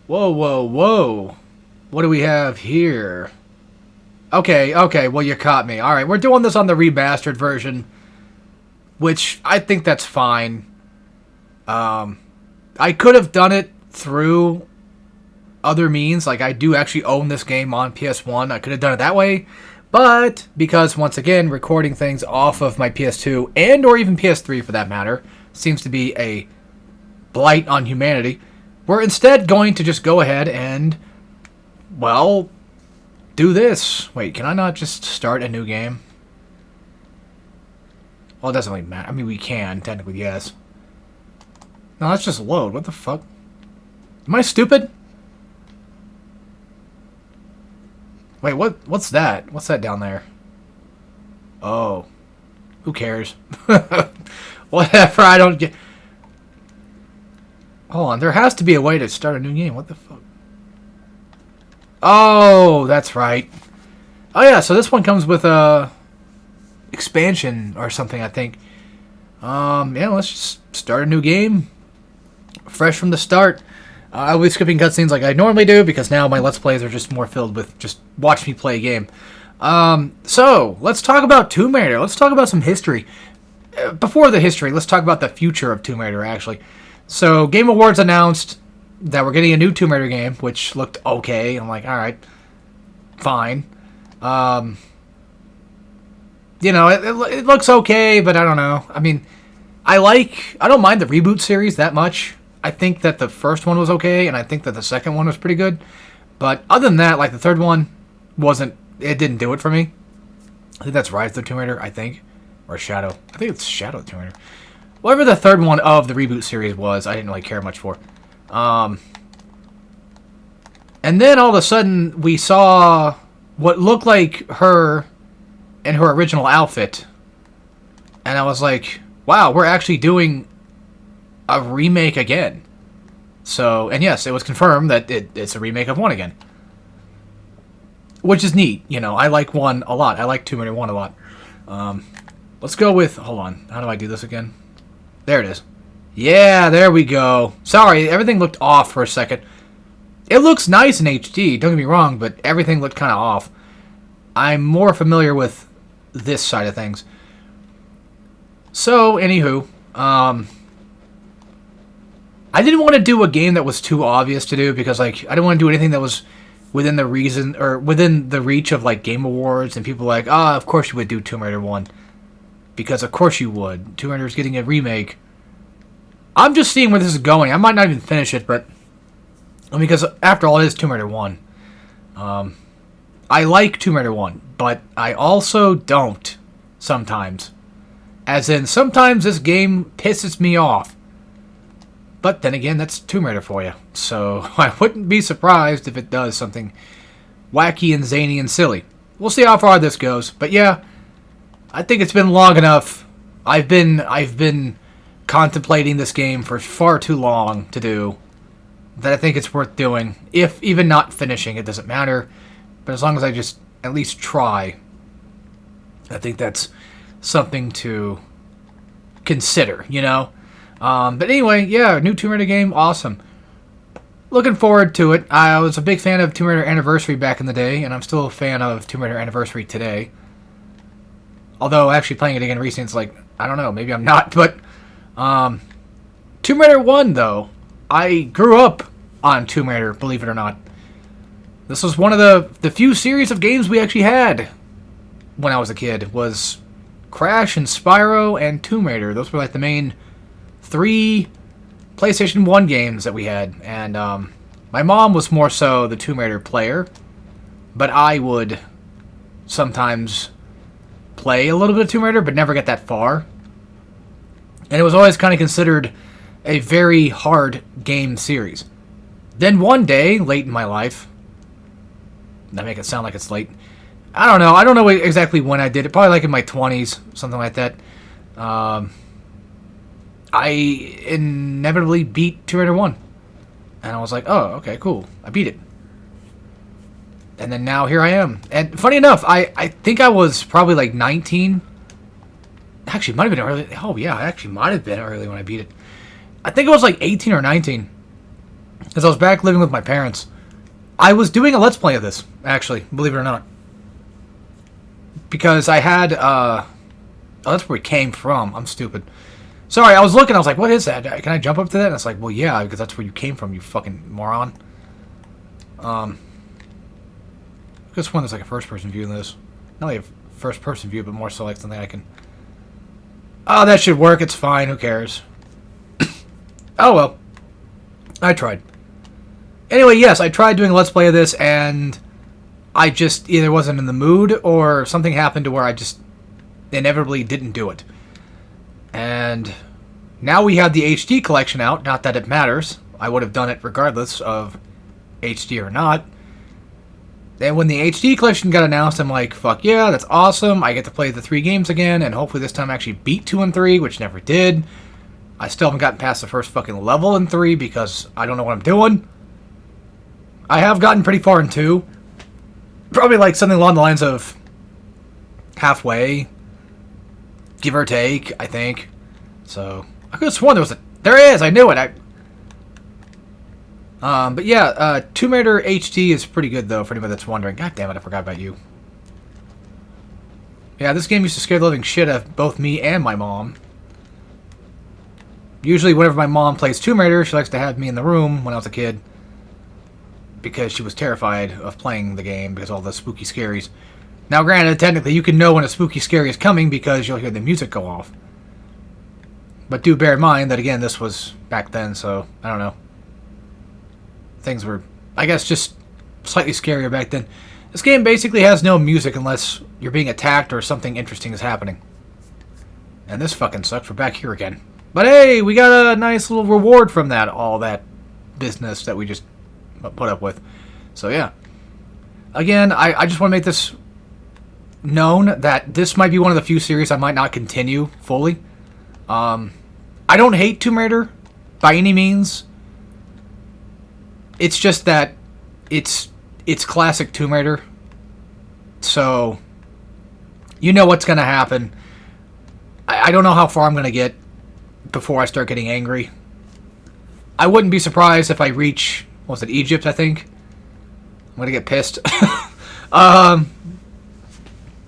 Whoa, whoa, whoa. What do we have here? Okay, well, you caught me. Alright, we're doing this on the remastered version, which I think that's fine. I could have done it through other means. Like, I do actually own this game on PS1. I could have done it that way. But, because, once again, recording things off of my PS2, and or even PS3 for that matter, seems to be a blight on humanity, we're instead going to just go ahead and, well, do this. Wait, can I not just start a new game? Well, it doesn't really matter. I mean, we can, technically, yes. No, let's just load. What the fuck? Am I stupid? Wait, what's that? What's that down there? Oh. Who cares? Whatever, I don't get... Hold on, there has to be a way to start a new game. What the fuck? Oh, that's right. Oh yeah, so this one comes with a expansion or something, I think. Yeah, let's just start a new game. Fresh from the start. I'll be skipping cutscenes like I normally do because now my Let's Plays are just more filled with just watch me play a game. So, let's talk about Tomb Raider. Let's talk about some history. Before the history, let's talk about the future of Tomb Raider, actually. So, Game Awards announced that we're getting a new Tomb Raider game, which looked okay. I'm like, alright, fine. You know, it looks okay, but I don't know. I mean, I don't mind the reboot series that much. I think that the first one was okay, and I think that the second one was pretty good. But other than that, like, the third one it didn't do it for me. I think that's Rise of the Tomb Raider, I think. Or Shadow. I think it's Shadow of the Tomb Raider. Whatever the third one of the reboot series was, I didn't really care much for. And then all of a sudden, we saw what looked like her in her original outfit. And I was like, wow, we're actually doing a remake again. So, and yes, it was confirmed that it's a remake of 1 again. Which is neat, you know, I like 1 a lot. I like Tomb Raider 1 a lot. Let's go with, hold on, how do I do this again? There it is. Yeah, there we go. Sorry, everything looked off for a second. It looks nice in HD, don't get me wrong, but everything looked kind of off. I'm more familiar with this side of things. So, anywho, I didn't want to do a game that was too obvious to do because, like, I didn't want to do anything that was within the reason or within the reach of, like, Game Awards and people like, of course you would do Tomb Raider 1. Because of course you would. Tomb Raider's getting a remake. I'm just seeing where this is going. I might not even finish it, but because after all, it is Tomb Raider 1. I like Tomb Raider 1, but I also don't sometimes. As in, sometimes this game pisses me off. But then again, that's Tomb Raider for you. So I wouldn't be surprised if it does something wacky and zany and silly. We'll see how far this goes. But yeah, I think it's been long enough. I've been contemplating this game for far too long to do that I think it's worth doing. If even not finishing, it doesn't matter. But as long as I just at least try, I think that's something to consider, you know? But anyway, yeah, new Tomb Raider game, awesome. Looking forward to it. I was a big fan of Tomb Raider Anniversary back in the day, and I'm still a fan of Tomb Raider Anniversary today. Although, actually playing it again recently, it's like, I don't know, maybe I'm not, but Tomb Raider 1, though, I grew up on Tomb Raider, believe it or not. This was one of the few series of games we actually had when I was a kid, was Crash and Spyro and Tomb Raider. Those were like the main 3 PlayStation 1 games that we had, and my mom was more so the Tomb Raider player, but I would sometimes play a little bit of Tomb Raider, but never get that far. And it was always kind of considered a very hard game series. Then one day, late in my life, that make it sound like it's late, I don't know exactly when I did it, probably like in my 20s, something like that. I inevitably beat Tomb Raider 1. And I was like, oh, okay, cool. I beat it. And then now here I am. And funny enough, I think I was probably like 19. Actually, it might have been early. Oh, yeah, it actually might have been early when I beat it. I think it was like 18 or 19. Because I was back living with my parents. I was doing a Let's Play of this, actually, believe it or not. Because I had, oh, that's where it came from. I'm stupid. Sorry, I was looking, I was like, what is that? Can I jump up to that? And it's like, well, yeah, because that's where you came from, you fucking moron. I just one there's like a first-person view in this. Not like a first-person view, but more so like something I can... Oh, that should work, it's fine, who cares? Oh, well. I tried. Anyway, yes, I tried doing a Let's Play of this, and I just either wasn't in the mood, or something happened to where I just inevitably didn't do it. And now we have the HD collection out, not that it matters. I would have done it regardless of HD or not. And when the HD collection got announced, I'm like, fuck yeah, that's awesome. I get to play the 3 games again, and hopefully this time I actually beat 2 and 3, which never did. I still haven't gotten past the first fucking level in 3 because I don't know what I'm doing. I have gotten pretty far in 2. Probably like something along the lines of halfway, give or take, I think. So, I could have sworn there was a... There it is! I knew it! But yeah, Tomb Raider HD is pretty good, though, for anybody that's wondering. God damn it, I forgot about you. Yeah, this game used to scare the living shit out of both me and my mom. Usually, whenever my mom plays Tomb Raider, she likes to have me in the room when I was a kid. Because she was terrified of playing the game because of all the spooky scaries. Now, granted, technically, you can know when a spooky scary is coming because you'll hear the music go off. But do bear in mind that, again, this was back then, so, I don't know. Things were, I guess, just slightly scarier back then. This game basically has no music unless you're being attacked or something interesting is happening. And this fucking sucks. We're back here again. But hey, we got a nice little reward from that, all that business that we just put up with. So yeah. Again, I just want to make this known that this might be one of the few series I might not continue fully. I don't hate Tomb Raider by any means. It's just that it's classic Tomb Raider. So you know what's going to happen. I don't know how far I'm going to get before I start getting angry. I wouldn't be surprised if I reach, what was it, Egypt, I think? I'm going to get pissed.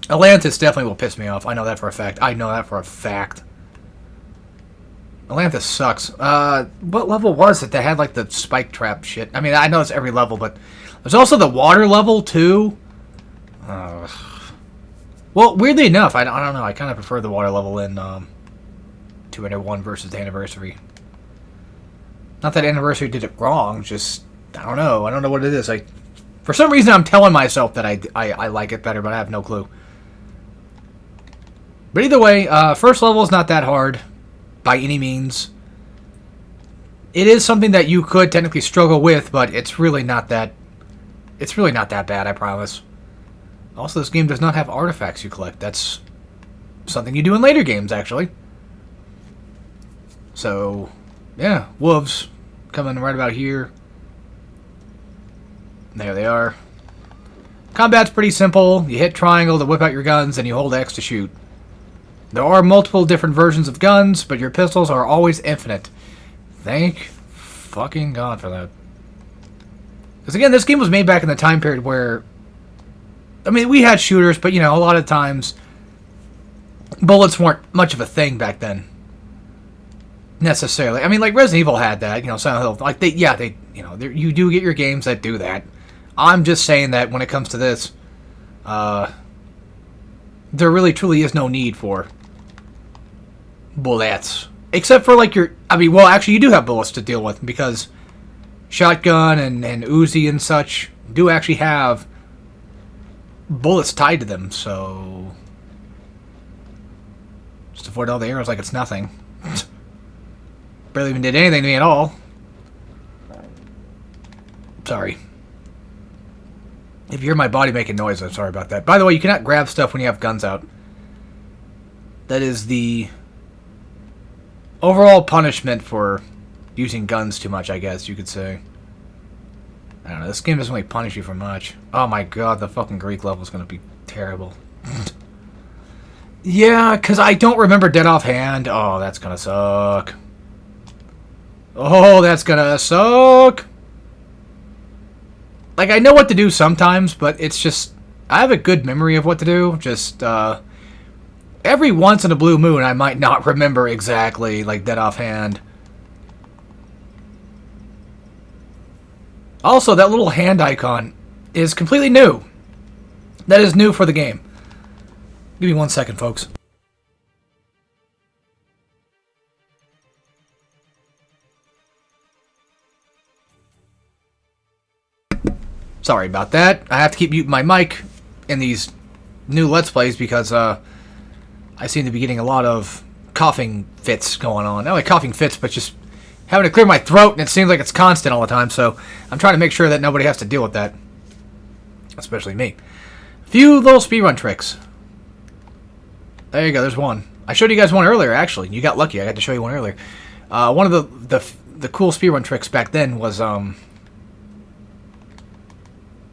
Atlantis definitely will piss me off. I know that for a fact. Atlantis sucks. What level was it that had, like, the spike trap shit? I mean, I know it's every level, but there's also the water level, too. Well, weirdly enough, I don't know. I kind of prefer the water level in Tomb Raider 1 versus the Anniversary. Not that Anniversary did it wrong, just, I don't know. I don't know what it is. Like, for some reason, I'm telling myself that I like it better, but I have no clue. But either way, first level is not that hard by any means. It is something that you could technically struggle with, but it's really not that bad, I promise. Also, this game does not have artifacts you collect. That's something you do in later games, actually. So, yeah, wolves coming right about here. There they are. Combat's pretty simple. You hit triangle to whip out your guns, and you hold X to shoot. There are multiple different versions of guns, but your pistols are always infinite. Thank fucking God for that. Because again, this game was made back in the time period where, I mean, we had shooters, but you know, a lot of times bullets weren't much of a thing back then. Necessarily. I mean, like Resident Evil had that, you know, Silent Hill. Like, you do get your games that do that. I'm just saying that when it comes to this, there really truly is no need for bullets. Except for, like, actually, you do have bullets to deal with, because shotgun and Uzi and such do actually have bullets tied to them, so just avoid all the arrows like it's nothing. Barely even did anything to me at all. Sorry. If you hear my body making noise, I'm sorry about that. By the way, you cannot grab stuff when you have guns out. That is the overall punishment for using guns too much, I guess you could say. I don't know, this game doesn't really punish you for much. Oh my God, the fucking Greek level is going to be terrible. Yeah, because I don't remember dead offhand. Oh, that's going to suck. Oh, that's going to suck. like, I know what to do sometimes, but it's just, I have a good memory of what to do. Just, every once in a blue moon, I might not remember exactly, like, dead offhand. Also, that little hand icon is completely new. That is new for the game. Give me 1 second, folks. Sorry about that. I have to keep muting my mic in these new Let's Plays because I seem to be getting a lot of coughing fits going on. Not like coughing fits, but just having to clear my throat, and it seems like it's constant all the time, so I'm trying to make sure that nobody has to deal with that. Especially me. A few little speedrun tricks. There you go, there's one. I showed you guys one earlier, actually. You got lucky, I got to show you one earlier. One of the cool speedrun tricks back then was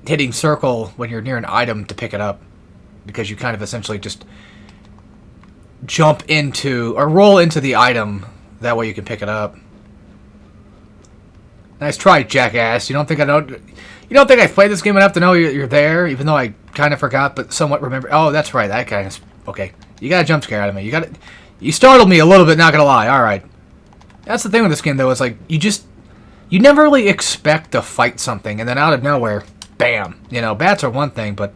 hitting circle when you're near an item to pick it up, because you kind of essentially just jump into or roll into the item, that way you can pick it up. Nice try, jackass. You don't think I've played this game enough to know you're there, even though I kind of forgot but somewhat remember. Oh, that's right, that kind of, okay. You got a jump scare out of me. You startled me a little bit, not gonna lie. All right. That's the thing with this game, though, is like you never really expect to fight something, and then out of nowhere, bam. You know, bats are one thing, but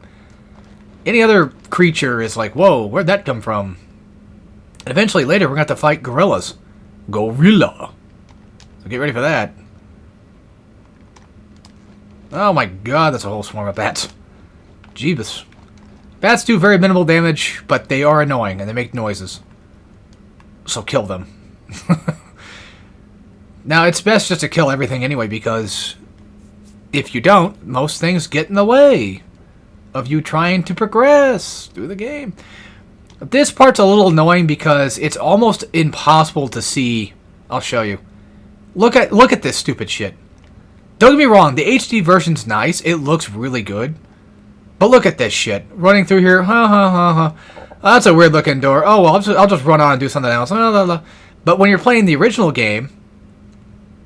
any other creature is like, whoa, where'd that come from? And eventually, later, we're going to have to fight gorillas. Gorilla. So get ready for that. Oh my god, that's a whole swarm of bats. Jeebus. Bats do very minimal damage, but they are annoying, and they make noises. So kill them. Now, it's best just to kill everything anyway, because if you don't, most things get in the way of you trying to progress through the game. This part's a little annoying because it's almost impossible to see. I'll show you. Look at this stupid shit. Don't get me wrong, the HD version's nice. It looks really good. But look at this shit. Running through here. Oh, that's a weird looking door. Oh, well, I'll just run on and do something else. But when you're playing the original game,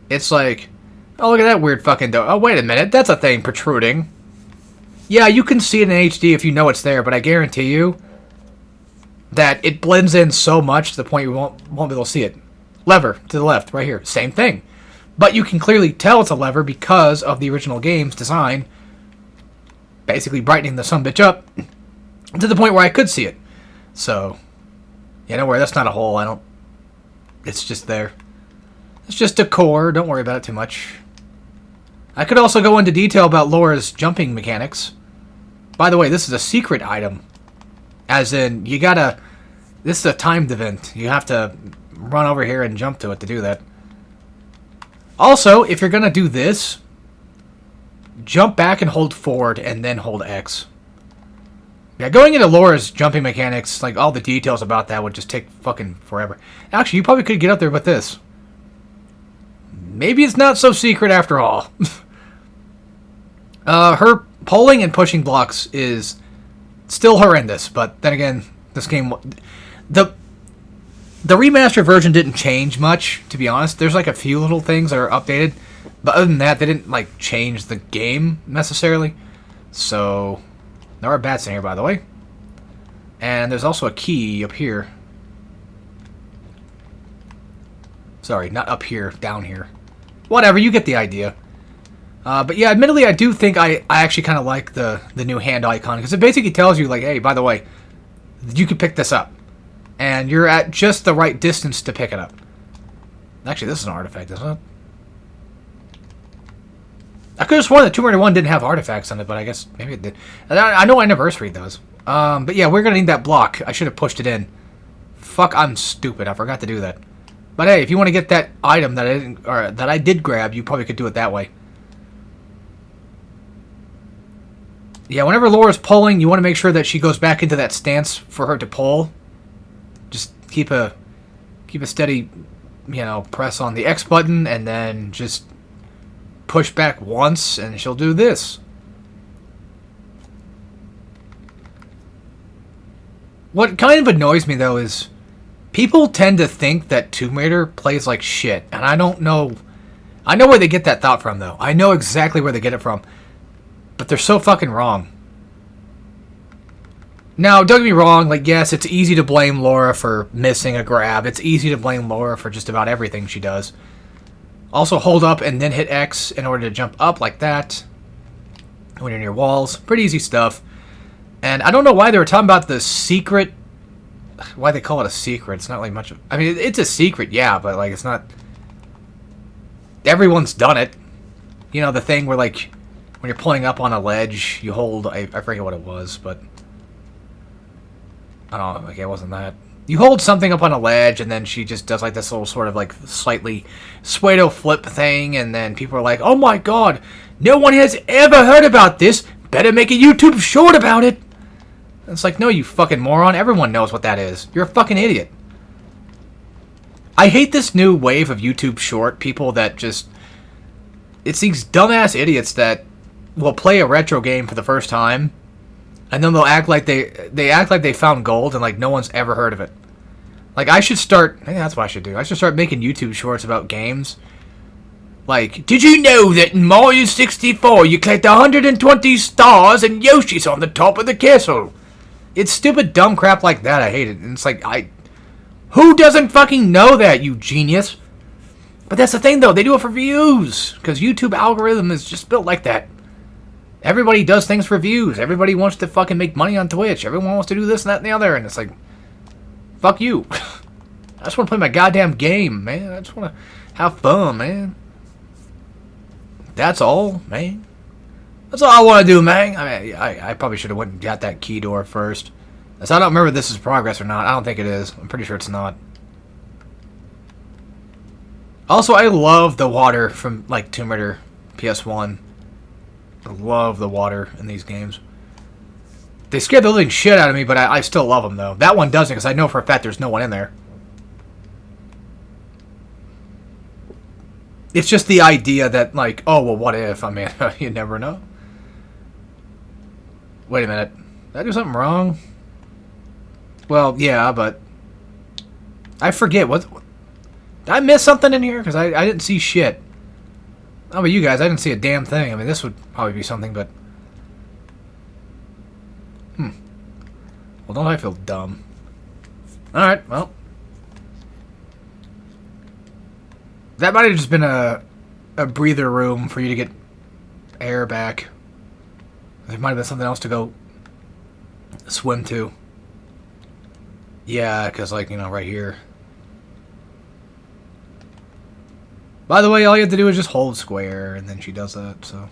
it's like, oh, look at that weird fucking door. Oh, wait a minute. That's a thing protruding. Yeah, you can see it in HD if you know it's there, but I guarantee you that it blends in so much to the point you won't be able to see it. Lever to the left, right here. Same thing. But you can clearly tell it's a lever because of the original game's design. Basically brightening the sumbitch up to the point where I could see it. So, yeah, don't worry. That's not a hole. It's just there. It's just decor. Don't worry about it too much. I could also go into detail about Laura's jumping mechanics. By the way, this is a secret item. As in, this is a timed event. You have to run over here and jump to it to do that. Also, if you're going to do this, jump back and hold forward and then hold X. Yeah, going into Laura's jumping mechanics, like all the details about that would just take fucking forever. Actually, you probably could get up there with this. Maybe it's not so secret after all. Her pulling and pushing blocks is still horrendous, but then again, this game... The remastered version didn't change much, to be honest. There's like a few little things that are updated, but other than that, they didn't like change the game necessarily. So, there are bats in here, by the way. And there's also a key up here. Sorry, not up here, down here. Whatever, you get the idea. But yeah, admittedly, I do think I actually kind of like the new hand icon, because it basically tells you, like, hey, by the way, you can pick this up. And you're at just the right distance to pick it up. Actually, this is an artifact, isn't it? I could have sworn that Tomb Raider 1 didn't have artifacts on it, but I guess maybe it did. I know Anniversary does. But yeah, we're going to need that block. I should have pushed it in. Fuck, I'm stupid. I forgot to do that. But hey, if you want to get that item that I did grab, you probably could do it that way. Yeah, whenever Laura's pulling, you want to make sure that she goes back into that stance for her to pull. Just keep a steady, press on the X button, and then just push back once, and she'll do this. What kind of annoys me, though, is people tend to think that Tomb Raider plays like shit, and I don't know. I know where they get that thought from, though. I know exactly where they get it from. But they're so fucking wrong. Now, don't get me wrong, like, yes, it's easy to blame Laura for missing a grab. It's easy to blame Laura for just about everything she does. Also, hold up and then hit X in order to jump up like that when you're near walls. Pretty easy stuff. And I don't know why they were talking about the secret. Why they call it a secret. It's not like much of... I mean, it's a secret, yeah, but, like, it's not... Everyone's done it. You know, the thing where, like, when you're pulling up on a ledge, you hold... I forget what it was, but... I don't know. Okay, it wasn't that. You hold something up on a ledge, and then she just does, like, this little sort of, like, slightly pseudo flip thing, and then people are like, oh my god, no one has ever heard about this. Better make a YouTube short about it. And it's like, no, you fucking moron. Everyone knows what that is. You're a fucking idiot. I hate this new wave of YouTube short people that just... It's these dumbass idiots that will play a retro game for the first time, and then they'll act like they act like they found gold and like no one's ever heard of it. Like, I should start... Maybe that's what I should do. I should start making YouTube shorts about games. Like, did you know that in Mario 64 you collect 120 stars and Yoshi's on the top of the castle? It's stupid, dumb crap like that. I hate it. And it's like, who doesn't fucking know that, you genius? But that's the thing, though. They do it for views. Because YouTube algorithm is just built like that. Everybody does things for views. Everybody wants to fucking make money on Twitch. Everyone wants to do this and that and the other. And it's like, fuck you. I just want to play my goddamn game, man. I just want to have fun, man. That's all, man. That's all I want to do, man. I mean, I probably should have went and got that key door first. So I don't remember if this is progress or not. I don't think it is. I'm pretty sure it's not. Also, I love the water from, like, Tomb Raider PS1. I love the water in these games. They scared the living shit out of me, but I still love them, though. That one doesn't, because I know for a fact there's no one in there. It's just the idea that, like, oh, well, what if? I mean, you never know. Wait a minute. Did I do something wrong? Well, yeah, but... I forget. What? Did I miss something in here? Because I didn't see shit. How about you guys? I didn't see a damn thing. I mean, this would probably be something, but... Well, don't I feel dumb? Alright, well... That might have just been a breather room for you to get air back. There might have been something else to go swim to. Yeah, because, like, you know, right here. By the way, all you have to do is just hold square, and then she does that, so...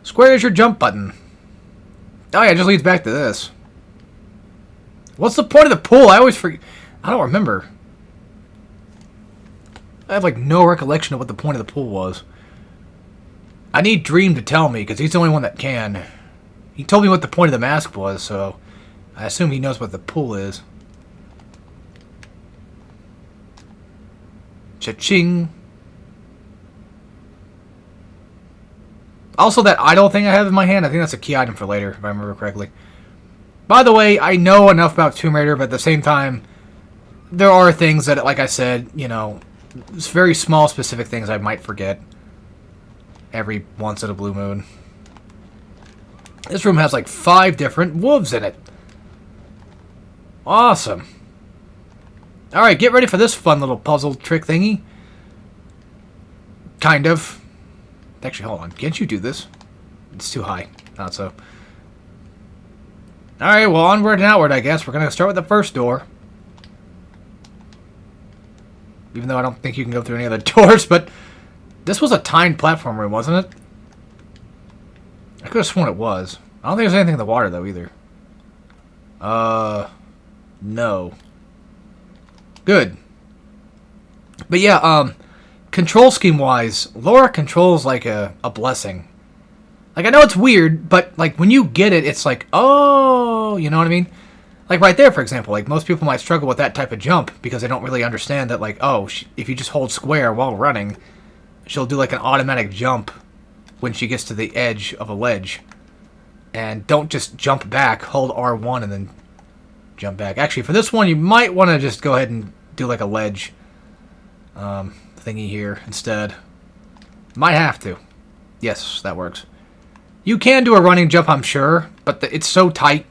Square is your jump button. Oh yeah, it just leads back to this. What's the point of the pool? I always forget. I don't remember. I have, like, no recollection of what the point of the pool was. I need Dream to tell me, because he's the only one that can. He told me what the point of the mask was, so I assume he knows what the pool is. Cha-ching. Also, that idol thing I have in my hand, I think that's a key item for later, if I remember correctly. By the way, I know enough about Tomb Raider, but at the same time, there are things that, like I said, you know, it's very small, specific things I might forget every once in a blue moon. This room has like 5 different wolves in it. Awesome. Alright, get ready for this fun little puzzle trick thingy. Kind of. Actually, hold on. Can't you do this? It's too high. Not so. Alright, well, onward and outward, I guess. We're going to start with the first door. Even though I don't think you can go through any other doors, but this was a timed platform room, wasn't it? I could have sworn it was. I don't think there's anything in the water, though, either. No. Good. But yeah, control scheme-wise, Laura controls like a blessing. Like, I know it's weird, but, like, when you get it, it's like, oh, you know what I mean? Like, right there, for example, like, most people might struggle with that type of jump because they don't really understand that, like, oh, if you just hold square while running, she'll do, like, an automatic jump when she gets to the edge of a ledge. And don't just jump back, hold R1 and then jump back. Actually, for this one, you might want to just go ahead and do, like, a ledge thingy here instead. Might have to. Yes, that works. You can do a running jump, I'm sure, but it's so tight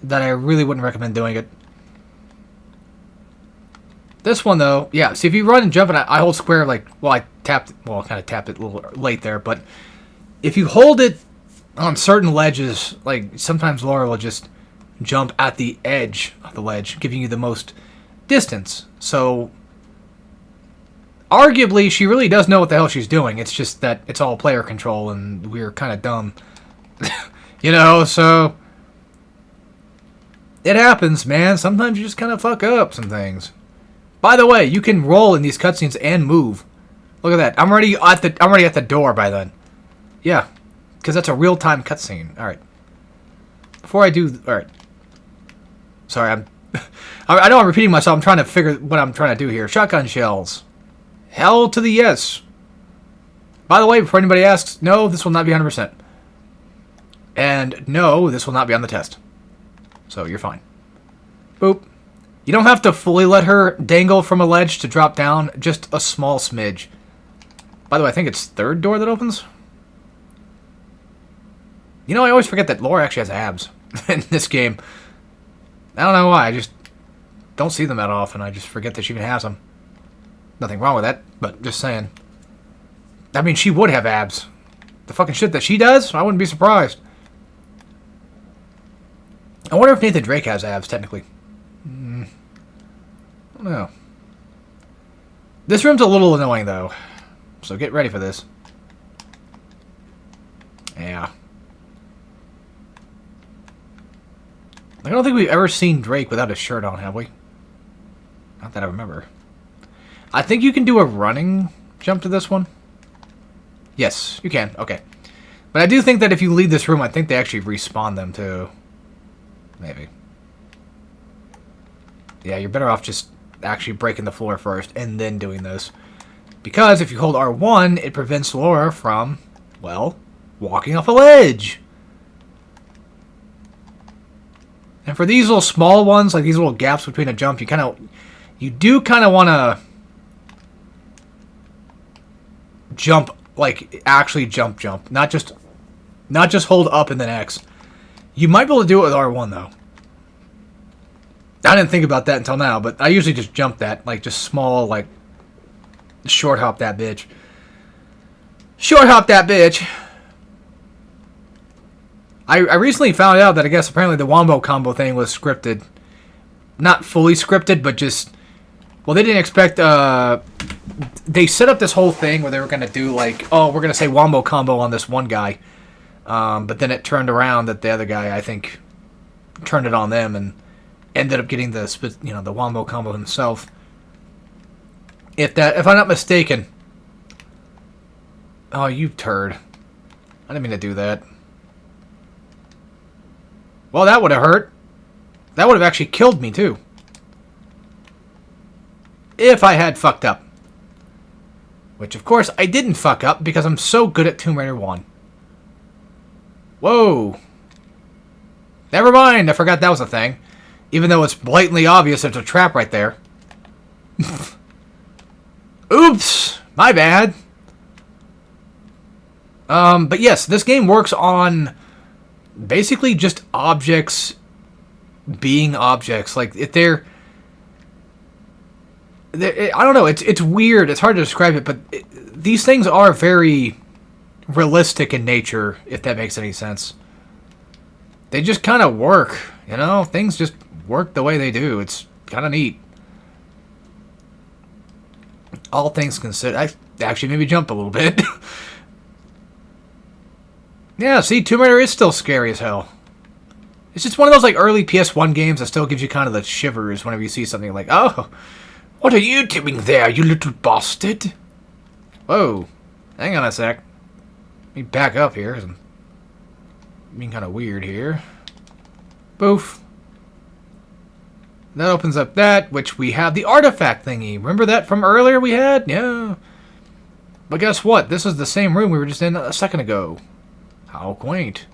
that I really wouldn't recommend doing it. This one, though, yeah, see, if you run and jump, and I hold square, like, well, I kind of tapped it a little late there, but if you hold it on certain ledges, like, sometimes Laura will just jump at the edge of the ledge, giving you the most distance. So, arguably, she really does know what the hell she's doing. It's just that it's all player control, and we're kind of dumb. You know, so it happens, man. Sometimes you just kind of fuck up some things. By the way, you can roll in these cutscenes and move. Look at that. I'm already at the door by then. Yeah, because that's a real-time cutscene. All right. Before I do, all right. Sorry, I know I'm repeating myself. I'm trying to figure what I'm trying to do here. Shotgun shells. Hell to the yes. By the way, before anybody asks, no, this will not be 100%. And no, this will not be on the test. So you're fine. Boop. You don't have to fully let her dangle from a ledge to drop down, just a small smidge. By the way, I think it's third door that opens. You know, I always forget that Laura actually has abs in this game. I don't know why, I just don't see them that often. I just forget that she even has them. Nothing wrong with that, but just saying. I mean, she would have abs. The fucking shit that she does, I wouldn't be surprised. I wonder if Nathan Drake has abs, technically. I don't know. This room's a little annoying, though. So get ready for this. Yeah. I don't think we've ever seen Drake without his shirt on, have we? Not that I remember. I think you can do a running jump to this one. Yes, you can. Okay. But I do think that if you leave this room, I think they actually respawn them, too. Maybe. Yeah, you're better off just actually breaking the floor first and then doing this. Because if you hold R1, it prevents Laura from, well, walking off a ledge. And for these little small ones, like these little gaps between a jump, you do kind of want to jump, like actually jump, not just hold up and then X. You might be able to do it with R1 though. I didn't think about that until now, but I usually just jump that, like just small, like short hop that bitch. Short hop that bitch. I recently found out that I guess apparently the wombo combo thing was scripted. Not fully scripted, but just, well, they didn't expect, they set up this whole thing where they were going to do like, oh, we're going to say wombo combo on this one guy. But then it turned around that the other guy, I think, turned it on them and ended up getting the wombo combo himself. If I'm not mistaken. Oh, you turd. I didn't mean to do that. Well, that would have hurt. That would have actually killed me, too. If I had fucked up. Which, of course, I didn't fuck up because I'm so good at Tomb Raider 1. Whoa. Never mind, I forgot that was a thing. Even though it's blatantly obvious there's a trap right there. Oops, my bad. But yes, this game works on basically just objects being objects. Like, if they're I don't know, it's weird, it's hard to describe it, but these things are very realistic in nature, if that makes any sense. They just kind of work, you know? Things just work the way they do. It's kind of neat. All things considered. I actually maybe jump a little bit. Yeah, see, Tomb Raider is still scary as hell. It's just one of those like early PS1 games that still gives you kind of the shivers whenever you see something like, oh, what are you doing there, you little bastard? Whoa, hang on a sec. Let me back up here. I'm being kind of weird here. Boof. That opens up that, which we have the artifact thingy. Remember that from earlier we had? Yeah. But guess what? This is the same room we were just in a second ago. How quaint.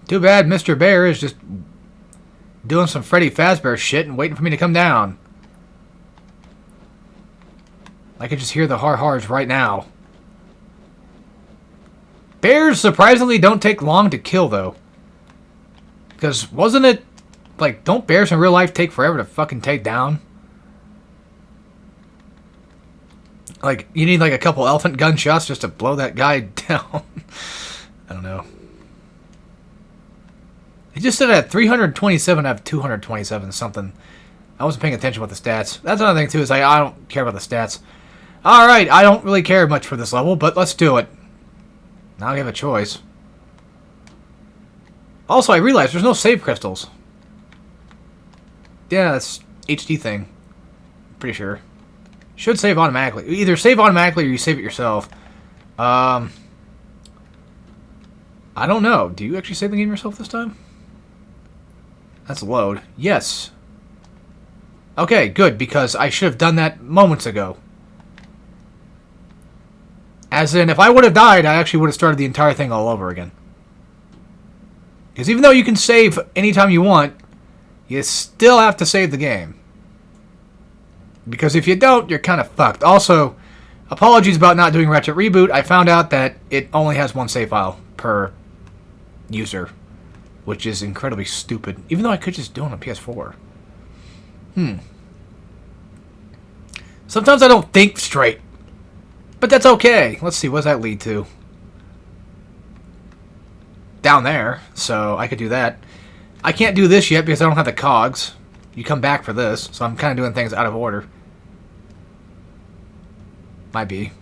Too bad Mr. Bear is just doing some Freddy Fazbear shit and waiting for me to come down. I could just hear the har-hars right now. Bears surprisingly don't take long to kill, though. Because wasn't it... Like, don't bears in real life take forever to fucking take down? Like, you need like a couple elephant gunshots just to blow that guy down. I don't know. He just said I had 327 out of 227 something. I wasn't paying attention with the stats. That's another thing, too, is I don't care about the stats. Alright, I don't really care much for this level, but let's do it. Now I have a choice. Also, I realized there's no save crystals. Yeah, that's HD thing. Pretty sure. Should save automatically. Either save automatically or you save it yourself. I don't know. Do you actually save the game yourself this time? That's load. Yes. Okay, good, because I should have done that moments ago. As in, if I would have died, I actually would have started the entire thing all over again. Because even though you can save anytime you want, you still have to save the game. Because if you don't, you're kind of fucked. Also, apologies about not doing Ratchet Reboot. I found out that it only has one save file per user, which is incredibly stupid. Even though I could just do it on PS4. Sometimes I don't think straight. But that's okay. Let's see, what does that lead to? Down there, so I could do that. I can't do this yet because I don't have the cogs. You come back for this, so I'm kind of doing things out of order. Might be.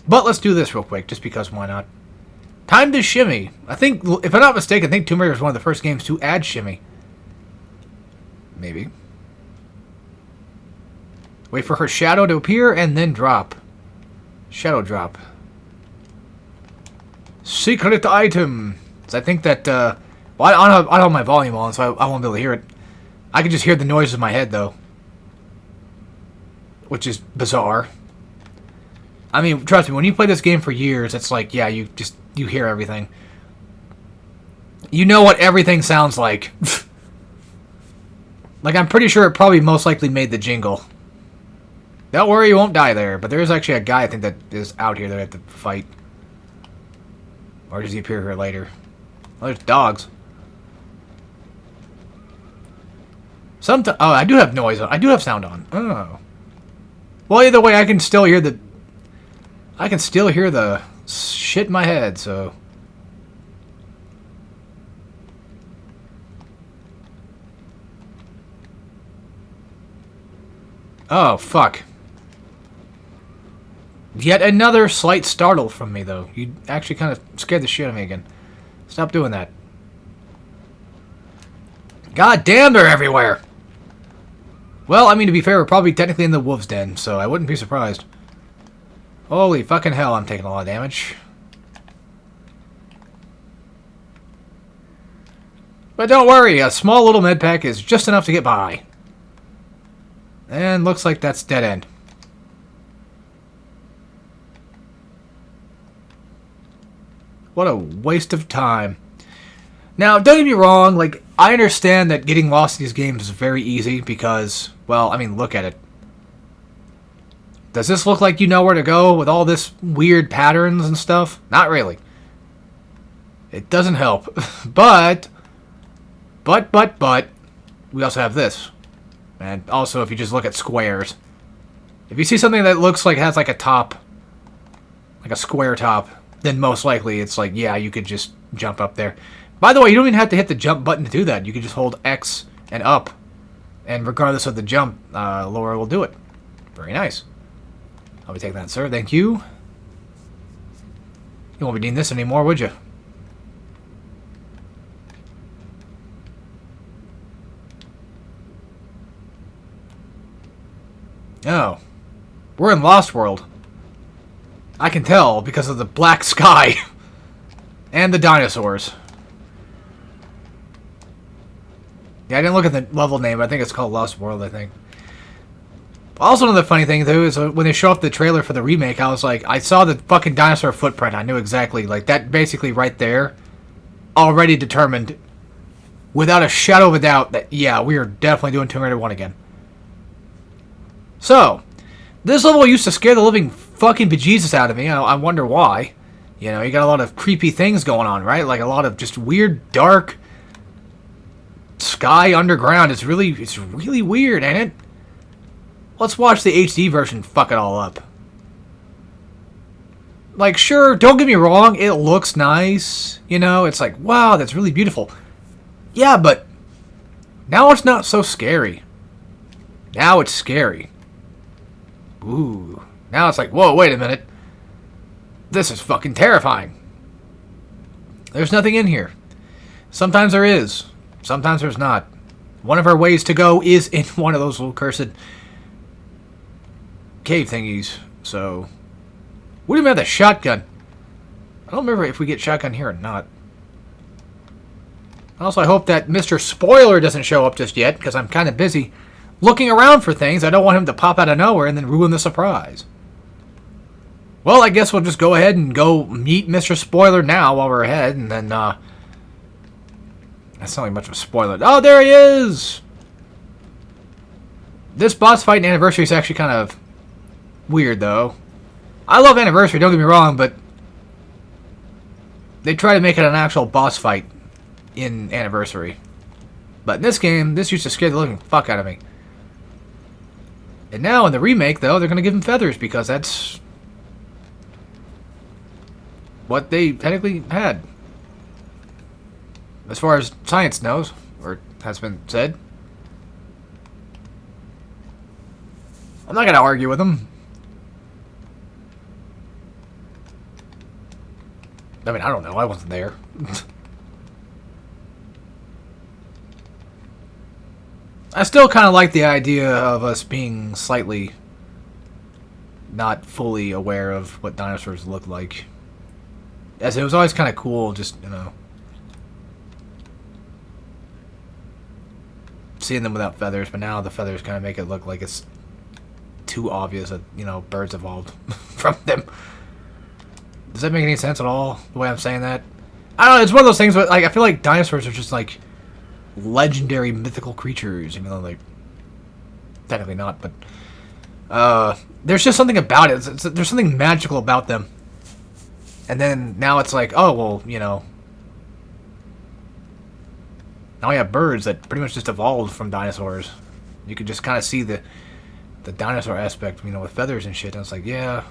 But let's do this real quick, just because why not? Time to shimmy. I think, if I'm not mistaken, I think Tomb Raider is one of the first games to add shimmy. Maybe. Wait for her shadow to appear and then drop. Shadow drop. Secret item. So I think that, well, I don't have my volume on, so I won't be able to hear it. I can just hear the noise in my head, though. Which is bizarre. I mean, trust me, when you play this game for years, it's like, yeah, you hear everything. You know what everything sounds like. Like, I'm pretty sure it probably most likely made the jingle. Don't worry, you won't die there. But there is actually a guy, I think, that is out here that I have to fight. Or does he appear here later? Oh, there's dogs. Oh, I do have noise on. I do have sound on. Oh. Well, either way, I can still hear the shit in my head, so. Oh, fuck. Yet another slight startle from me, though. You actually kind of scared the shit out of me again. Stop doing that. God damn, they're everywhere! Well, I mean, to be fair, we're probably technically in the wolf's den, so I wouldn't be surprised. Holy fucking hell, I'm taking a lot of damage. But don't worry, a small little med pack is just enough to get by. And looks like that's dead end. What a waste of time. Now, don't get me wrong, like, I understand that getting lost in these games is very easy because, well, I mean, look at it. Does this look like you know where to go with all this weird patterns and stuff? Not really. It doesn't help. But, we also have this. And also, if you just look at squares. If you see something that looks like it has like a top, like a square top, then most likely it's like, yeah, you could just jump up there. By the way, you don't even have to hit the jump button to do that. You can just hold X and up. And regardless of the jump, Laura will do it. Very nice. I'll be taking that, sir. Thank you. You won't be needing this anymore, would you? Oh. We're in Lost World. I can tell because of the black sky. And the dinosaurs. Yeah, I didn't look at the level name, but I think it's called Lost World, I think. Also, another funny thing, too, is when they show up the trailer for the remake, I was like, I saw the fucking dinosaur footprint. I knew exactly, like, that basically right there already determined, without a shadow of a doubt, that, yeah, we are definitely doing Tomb Raider 1 again. So, this level used to scare the living fucking bejesus out of me. I wonder why. You know, you got a lot of creepy things going on, right? Like a lot of just weird, dark sky underground. It's really weird, ain't it? Let's watch the HD version fuck it all up. Like, sure, don't get me wrong, it looks nice. You know, it's like, wow, that's really beautiful. Yeah, but now it's not so scary. Now it's scary. Ooh. Now it's like, whoa, wait a minute. This is fucking terrifying. There's nothing in here. Sometimes there is. Sometimes there's not. One of our ways to go is in one of those little cursed cave thingies. So, what do you mean about the shotgun? I don't remember if we get shotgun here or not. Also, I hope that Mr. Spoiler doesn't show up just yet, because I'm kind of busy looking around for things. I don't want him to pop out of nowhere and then ruin the surprise. Well, I guess we'll just go ahead and go meet Mr. Spoiler now while we're ahead, and then, that's not really much of a spoiler. Oh, there he is! This boss fight in Anniversary is actually kind of weird, though. I love Anniversary, don't get me wrong, but they try to make it an actual boss fight in Anniversary. But in this game, this used to scare the living fuck out of me. And now in the remake, though, they're going to give him feathers, because that's what they technically had, as far as science knows, or has been said. I'm not going to argue with them. I mean, I don't know. I wasn't there. I still kind of like the idea of us being slightly not fully aware of what dinosaurs look like. As it was always kind of cool, just, you know, seeing them without feathers, but now the feathers kind of make it look like it's too obvious that, you know, birds evolved from them. Does that make any sense at all, the way I'm saying that? I don't know, it's one of those things, but like, I feel like dinosaurs are just like legendary mythical creatures, even though, like, technically not, but there's just something about it. There's something magical about them. And then now it's like, oh, well, you know, now we have birds that pretty much just evolved from dinosaurs. You could just kind of see the dinosaur aspect, you know, with feathers and shit. And it's like, yeah.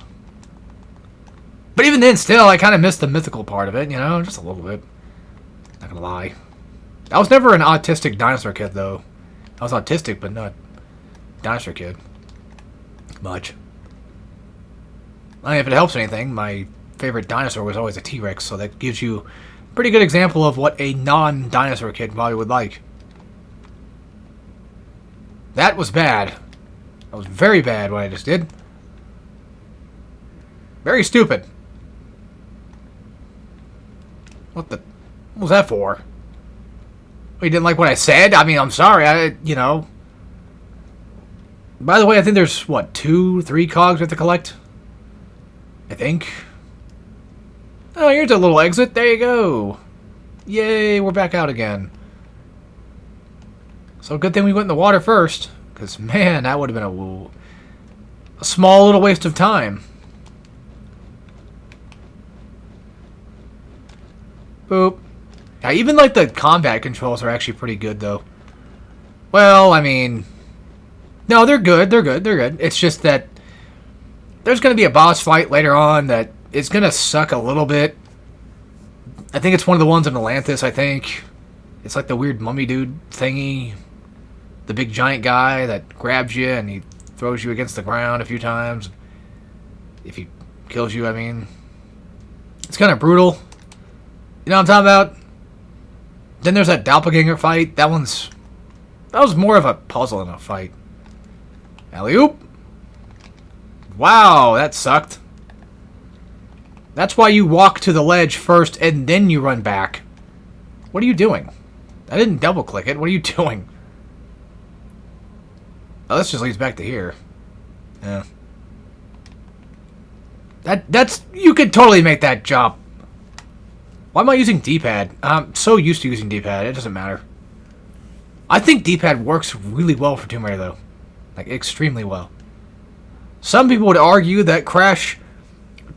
But even then, still, I kind of miss the mythical part of it, you know, just a little bit. Not gonna lie. I was never an autistic dinosaur kid, though. I was autistic, but not dinosaur kid. Much. I mean, if it helps anything, my favorite dinosaur was always a T-Rex, so that gives you a pretty good example of what a non-dinosaur kid probably would like. That was bad. That was very bad what I just did. Very stupid. What was that for? Oh, you didn't like what I said? I mean, I'm sorry, you know. By the way, I think there's, what, 2, 3 cogs we have to collect? I think. Oh, here's a little exit. There you go. Yay, we're back out again. So good thing we went in the water first, because, man, that would have been a small little waste of time. Boop. Yeah, even, like, the combat controls are actually pretty good, though. Well, I mean, no, they're good. They're good. They're good. It's just that there's going to be a boss fight later on that is going to suck a little bit. I think it's one of the ones in Atlantis, I think. It's like the weird mummy dude thingy. The big giant guy that grabs you and he throws you against the ground a few times. If he kills you, I mean. It's kind of brutal. You know what I'm talking about? Then there's that doppelganger fight. That was more of a puzzle than a fight. Alley-oop. Wow, that sucked. That's why you walk to the ledge first and then you run back. What are you doing? I didn't double click it. What are you doing? Oh, this just leads back to here. Yeah. That's you could totally make that jump. Why am I using D-pad? I'm so used to using D-pad, it doesn't matter. I think D-pad works really well for Tomb Raider, though. Like, extremely well. Some people would argue that Crash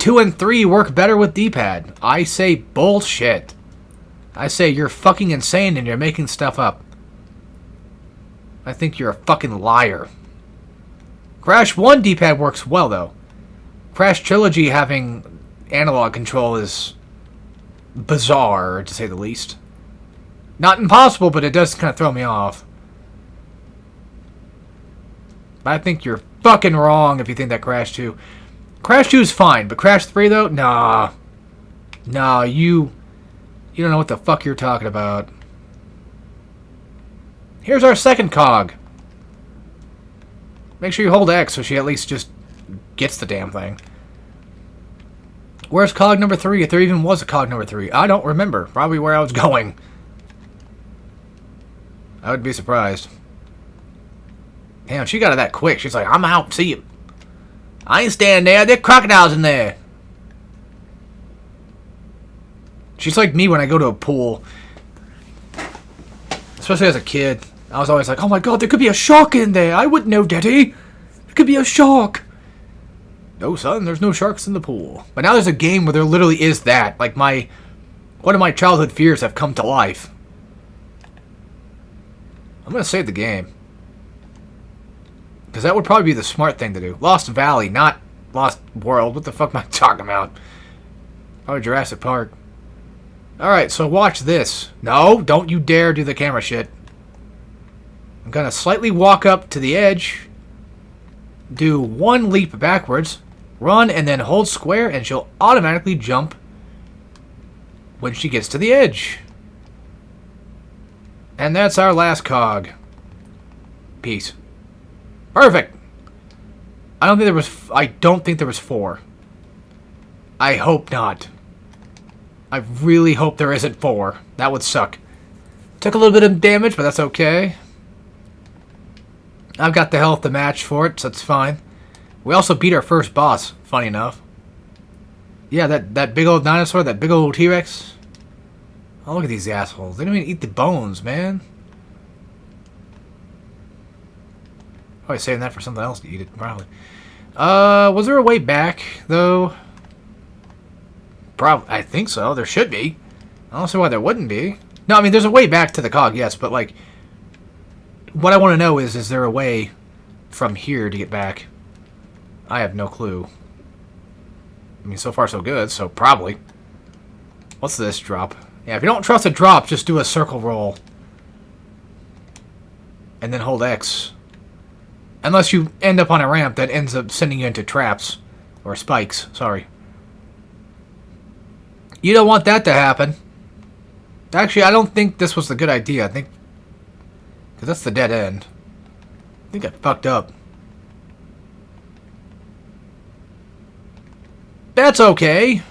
2 and 3 work better with D-pad. I say bullshit. I say you're fucking insane and you're making stuff up. I think you're a fucking liar. Crash 1 D-pad works well, though. Crash Trilogy having analog control is bizarre, to say the least. Not impossible, but it does kind of throw me off. But I think you're fucking wrong if you think that Crash 2... Crash 2 is fine, but Crash 3, though? Nah. Nah, you don't know what the fuck you're talking about. Here's our second cog. Make sure you hold X so she at least just gets the damn thing. Where's cog number 3? If there even was a cog number 3. I don't remember. Probably where I was going. I would be surprised. Damn, she got it that quick. She's like, I'm out. See you. I ain't standing there. There are crocodiles in there. She's like me when I go to a pool. Especially as a kid. I was always like, oh my god, there could be a shark in there. I wouldn't know, Daddy. There could be a shark. No, son, there's no sharks in the pool. But now there's a game where there literally is that. Like, one of my childhood fears have come to life. I'm going to save the game. Because that would probably be the smart thing to do. Lost Valley, not Lost World. What the fuck am I talking about? Probably Jurassic Park. Alright, so watch this. No, don't you dare do the camera shit. I'm going to slightly walk up to the edge. Do one leap backwards. Run and then hold square and she'll automatically jump when she gets to the edge. And that's our last cog. Peace. Perfect. I don't think there was 4. I hope not. I really hope there isn't 4. That would suck. Took a little bit of damage, but that's okay. I've got the health to match for it, so it's fine. We also beat our first boss, funny enough. Yeah, that big old dinosaur, that big old T-Rex. Oh, look at these assholes. They don't even eat the bones, man. Probably saving that for something else to eat it, probably. Was there a way back, though? Probably. I think so. There should be. I don't see why there wouldn't be. No, I mean, there's a way back to the cog, yes, but, like... What I want to know is there a way from here to get back? I have no clue. I mean, so far so good, so probably. What's this drop? Yeah, if you don't trust a drop, just do a circle roll. And then hold X. Unless you end up on a ramp that ends up sending you into traps. Or spikes, sorry. You don't want that to happen. Actually, I don't think this was a good idea. I think... Because that's the dead end. I think I fucked up. That's okay.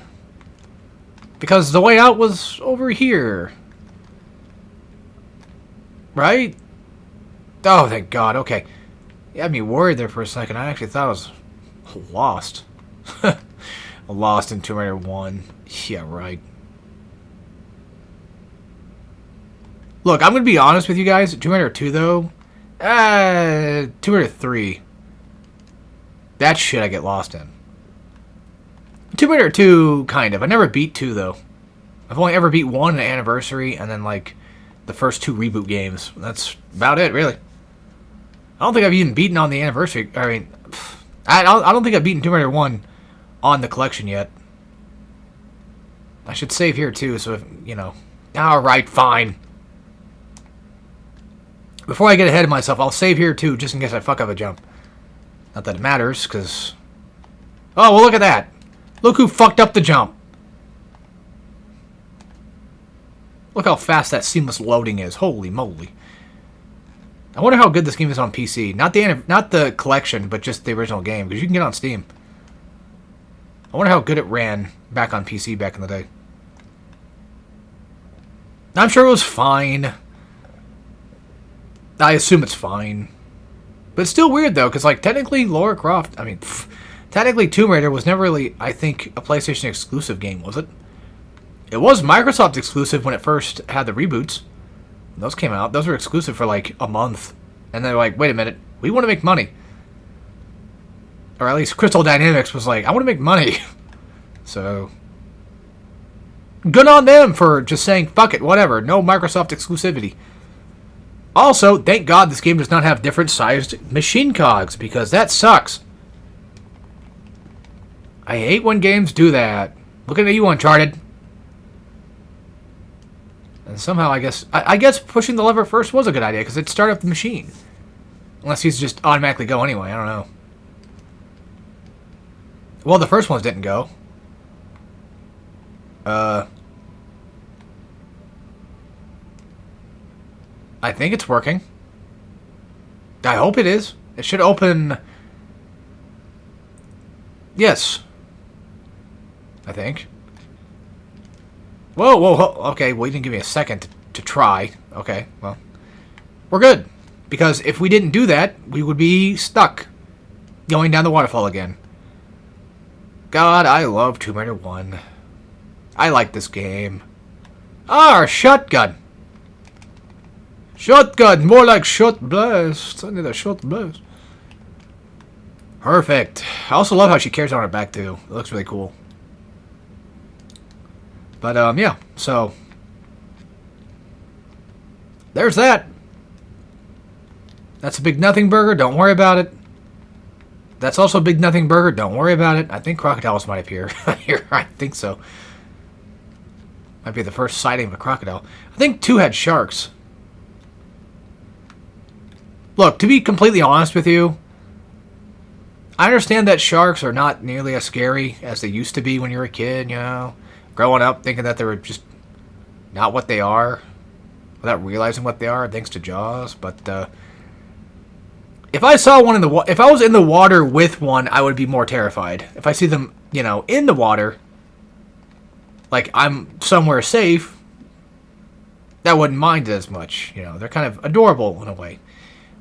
Because the way out was over here. Right? Oh, thank God. Okay. You had me worried there for a second. I actually thought I was lost. Lost in Tomb Raider 1. Yeah, right. Look, I'm going to be honest with you guys. Tomb Raider 2, though. Tomb Raider 3. That shit I get lost in. Tomb Raider 2, kind of. I never beat 2, though. I've only ever beat 1 in Anniversary, and then, like, the first 2 reboot games. That's about it, really. I don't think I've even beaten on the Anniversary. I mean, I don't think I've beaten Tomb Raider 1 on the collection yet. I should save here, too, so if, you know. Alright, fine. Before I get ahead of myself, I'll save here, too, just in case I fuck up a jump. Not that it matters, because... Oh, well, look at that. Look who fucked up the jump. Look how fast that seamless loading is. Holy moly. I wonder how good this game is on PC. Not the collection, but just the original game, because you can get it on Steam. I wonder how good it ran back on PC back in the day. I'm sure it was fine. I assume it's fine. But it's still weird, though, because, like, technically Lara Croft... I mean, technically Tomb Raider was never really, I think, a PlayStation exclusive game, was it? It was Microsoft exclusive when it first had the reboots. When those came out. Those were exclusive for, like, a month. And they're like, wait a minute. We want to make money. Or at least Crystal Dynamics was like, I want to make money. So, good on them for just saying, fuck it, whatever. No Microsoft exclusivity. Also, thank God this game does not have different sized machine cogs, because that sucks. I hate when games do that. Looking at you, Uncharted. And somehow, I guess pushing the lever first was a good idea, because it'd start up the machine. Unless these just automatically go anyway, I don't know. Well, the first ones didn't go. I think it's working. I hope it is. It should open... Yes. I think. Whoa, whoa, whoa. Okay, well, you didn't give me a second to try. Okay, well. We're good. Because if we didn't do that, we would be stuck going down the waterfall again. God, I love Tomb Raider 1. I like this game. Ah, shotgun. Shotgun, more like shot blast. I need a shot blast. Perfect. I also love how she carries it on her back, too. It looks really cool. But, yeah. So, there's that. That's a Big Nothing Burger. Don't worry about it. That's also a Big Nothing Burger. Don't worry about it. I think crocodiles might appear here. I think so. Might be the first sighting of a crocodile. I think 2 had sharks. Look, to be completely honest with you, I understand that sharks are not nearly as scary as they used to be when you were a kid, you know. Growing up thinking that they were just not what they are, without realizing what they are, thanks to Jaws. But if I saw one if I was in the water with one, I would be more terrified. If I see them, you know, in the water, like I'm somewhere safe, I wouldn't mind it as much. You know, they're kind of adorable in a way.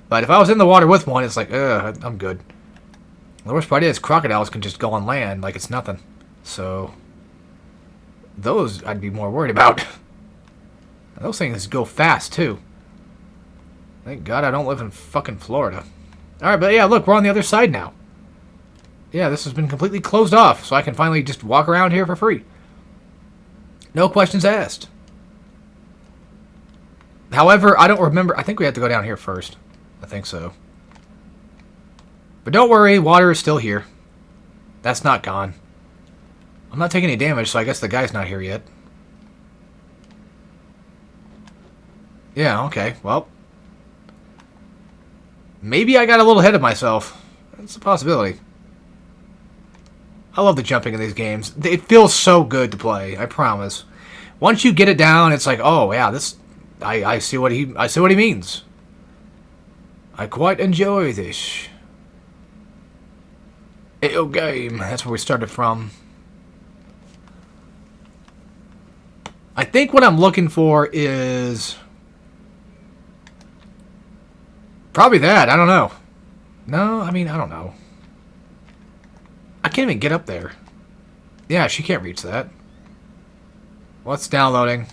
But if I was in the water with one, it's like, I'm good. The worst part is crocodiles can just go on land like it's nothing. So, those I'd be more worried about. Those things go fast, too. Thank God I don't live in fucking Florida. Alright, but yeah, look, we're on the other side now. Yeah, this has been completely closed off, so I can finally just walk around here for free. No questions asked. However, I don't remember. I think we have to go down here first. I think so. But don't worry, water is still here. That's not gone. I'm not taking any damage, so I guess the guy's not here yet. Yeah, okay, well. Maybe I got a little ahead of myself. That's a possibility. I love the jumping in these games. It feels so good to play, I promise. Once you get it down, it's like, oh yeah, this I see what he means. I quite enjoy this. Game. That's where we started from. I think what I'm looking for is probably that. I don't know. No, I mean, I don't know. I can't even get up there. Yeah, she can't reach that. What's downloading?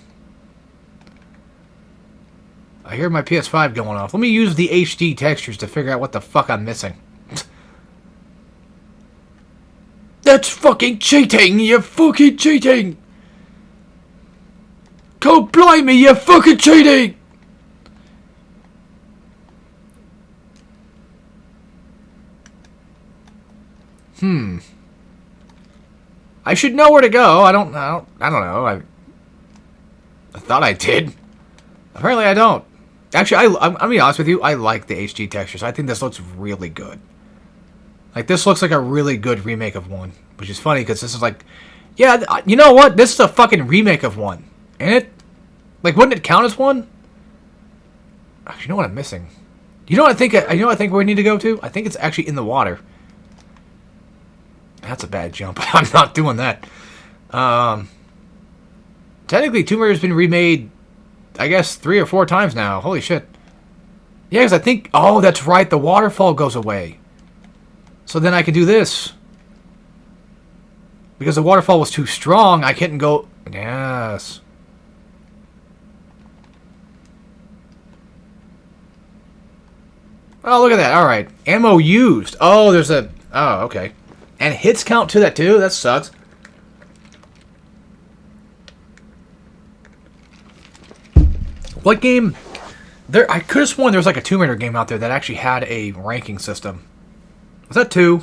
I hear my PS5 going off. Let me use the HD textures to figure out what the fuck I'm missing. That's fucking cheating! You're fucking cheating! God blimey, you're fucking cheating! I should know where to go. I don't know. I thought I did. Apparently I don't. Actually, I'm gonna be honest with you. I like the HD textures. I think this looks really good. Like, this looks like a really good remake of 1. Which is funny, because this is like... Yeah, you know what? This is a fucking remake of 1. Ain't it? Like, wouldn't it count as 1? Actually, you know what I'm missing? You know what I think? You know what I think we need to go to? I think it's actually in the water. That's a bad jump. I'm not doing that. Technically, Tomb Raider's been remade, I guess, 3 or 4 times now. Holy shit. Yeah, because I think... Oh, that's right. The waterfall goes away. So then I can do this. Because the waterfall was too strong, I couldn't go... Yes. Oh, look at that. Alright. Ammo used. Oh, there's a... Oh, okay. And hits count to that, too? That sucks. What game? There, I could have sworn there was like a Tomb Raider game out there that actually had a ranking system. Was that 2?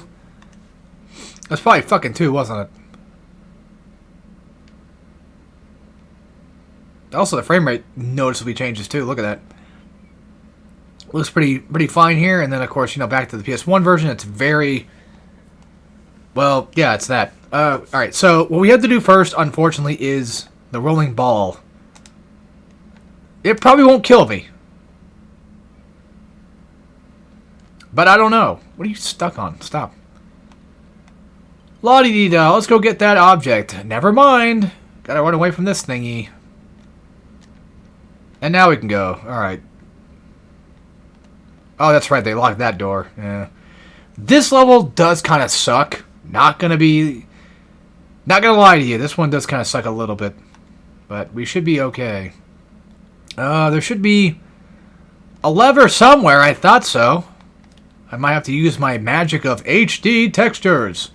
That's probably fucking 2, wasn't it? Also, the frame rate noticeably changes too. Look at that. Looks pretty fine here. And then, of course, back to the PS1 version. It's very... Well, yeah, it's that. Alright, so what we have to do first, unfortunately, is the rolling ball. It probably won't kill me. But I don't know. What are you stuck on? Stop. La-di-di-da, let's go get that object. Never mind. Gotta run away from this thingy. And now we can go. Alright. Oh, that's right. They locked that door. Yeah. This level does kind of suck. Not gonna lie to you. This one does kind of suck a little bit. But we should be okay. There should be a lever somewhere. I thought so. I might have to use my magic of HD textures.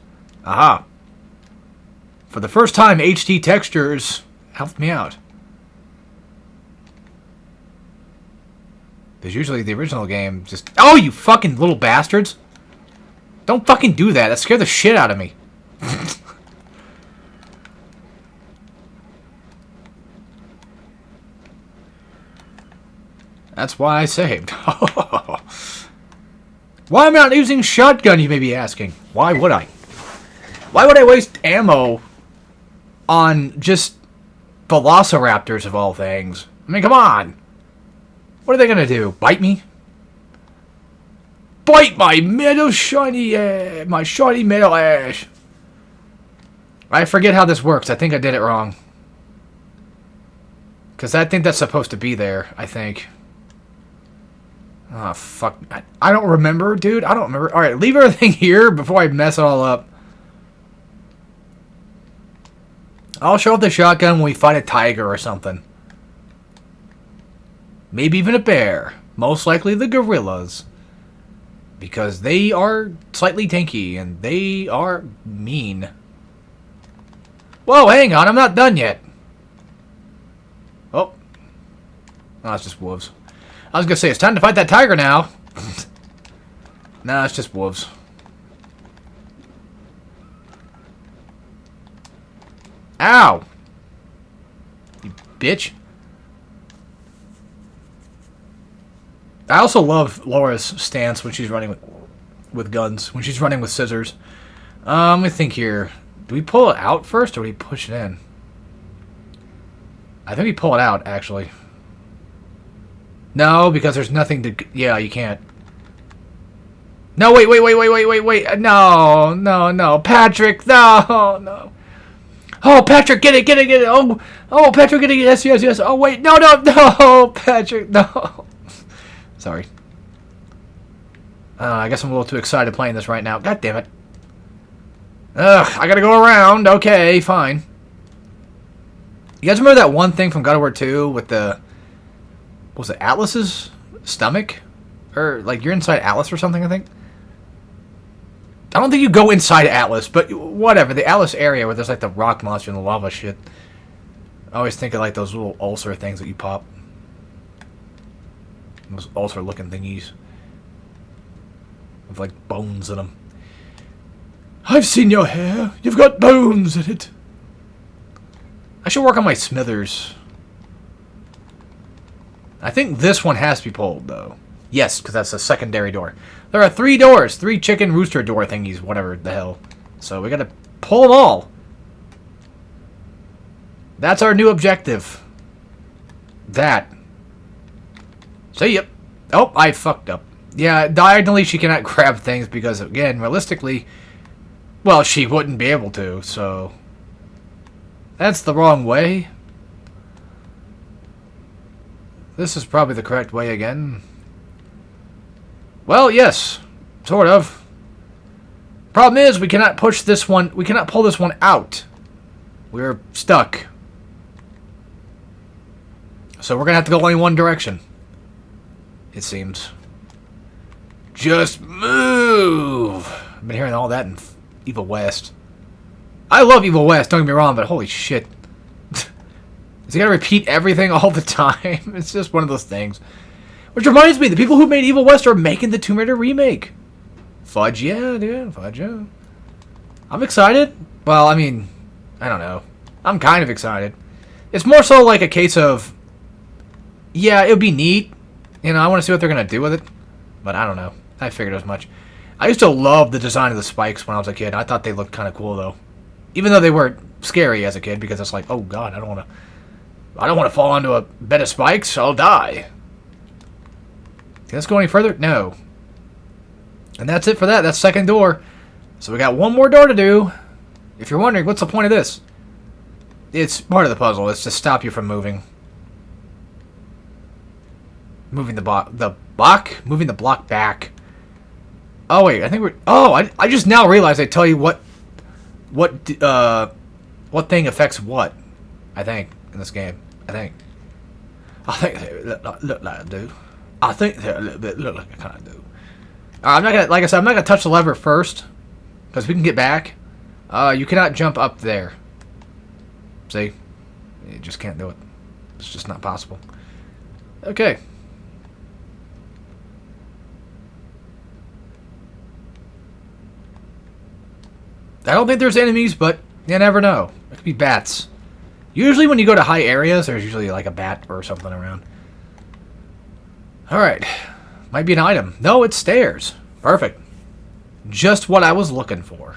Aha. For the first time, HD textures helped me out. Because usually the original game just... Oh, you fucking little bastards! Don't fucking do that. That scared the shit out of me. That's why I saved. Why am I not using shotgun, you may be asking? Why would I? Why would I waste ammo on just velociraptors of all things? I mean, come on. What are they gonna do? Bite me? Bite my metal shiny my shiny metal ash. I forget how this works. I think I did it wrong. Because I think that's supposed to be there, I think. Oh, fuck. I don't remember, dude. I don't remember. Alright, leave everything here before I mess it all up. I'll show up the shotgun when we fight a tiger or something. Maybe even a bear. Most likely the gorillas. Because they are slightly tanky and they are mean. Whoa, hang on. I'm not done yet. Oh. Oh, it's just wolves. I was going to say, it's time to fight that tiger now. Nah, it's just wolves. Ow! You bitch. I also love Laura's stance when she's running with guns. When she's running with scissors. Let me think here. Do we pull it out first or do we push it in? I think we pull it out, actually. No, because there's nothing to... Yeah, you can't. No, wait. No. Patrick, no. Oh, Patrick, get it. Oh, Patrick, get it. Yes. Oh, wait, no, Patrick, no. Sorry. I guess I'm a little too excited playing this right now. God damn it. Ugh, I gotta go around. Okay, fine. You guys remember that one thing from God of War 2 with the... What was it, Atlas's stomach? Or, like, you're inside Atlas or something, I think? I don't think you go inside Atlas, but whatever. The Atlas area where there's, like, the rock monster and the lava shit. I always think of, like, those little ulcer things that you pop. Those ulcer-looking thingies. With, like, bones in them. I've seen your hair. You've got bones in it. I should work on my smithers. I think this one has to be pulled, though. Yes, because that's a secondary door. There are 3 doors. 3 chicken rooster door thingies, whatever the hell. So we gotta pull them all. That's our new objective. That. See ya. Oh, I fucked up. Yeah, diagonally she cannot grab things because, again, realistically, well, she wouldn't be able to, so... That's the wrong way. This is probably the correct way again. Well, yes. Sort of. Problem is, we cannot push this one... We cannot pull this one out. We're stuck. So we're going to have to go only one direction. It seems. Just move! I've been hearing all that in Evil West. I love Evil West, don't get me wrong, but holy shit. Is he gotta repeat everything all the time? It's just one of those things. Which reminds me, the people who made Evil West are making the Tomb Raider remake. Fudge, yeah, dude. Fudge, yeah. I'm excited. Well, I mean, I don't know. I'm kind of excited. It's more so like a case of, yeah, it would be neat. You know, I want to see what they're going to do with it. But I don't know. I figured as much. I used to love the design of the spikes when I was a kid. I thought they looked kind of cool, though. Even though they were scary as a kid, because it's like, oh, God, I don't want to fall onto a bed of spikes. I'll die. Let's go any further? No. And that's it for that. That's second door. So we got one more door to do. If you're wondering, what's the point of this? It's part of the puzzle. It's to stop you from moving. Moving the block moving the block back. Oh wait, I think we're. Oh, I just now realized I tell you what thing affects what. I think in this game. I think they look like I do. I think they a little bit look like I kind of do. I'm not gonna, like I said, I'm not gonna touch the lever first because we can get back. You cannot jump up there. See, you just can't do it. It's just not possible. Okay. I don't think there's enemies, but you never know. It could be bats. Usually when you go to high areas, there's usually like a bat or something around. Alright. Might be an item. No, it's stairs. Perfect. Just what I was looking for.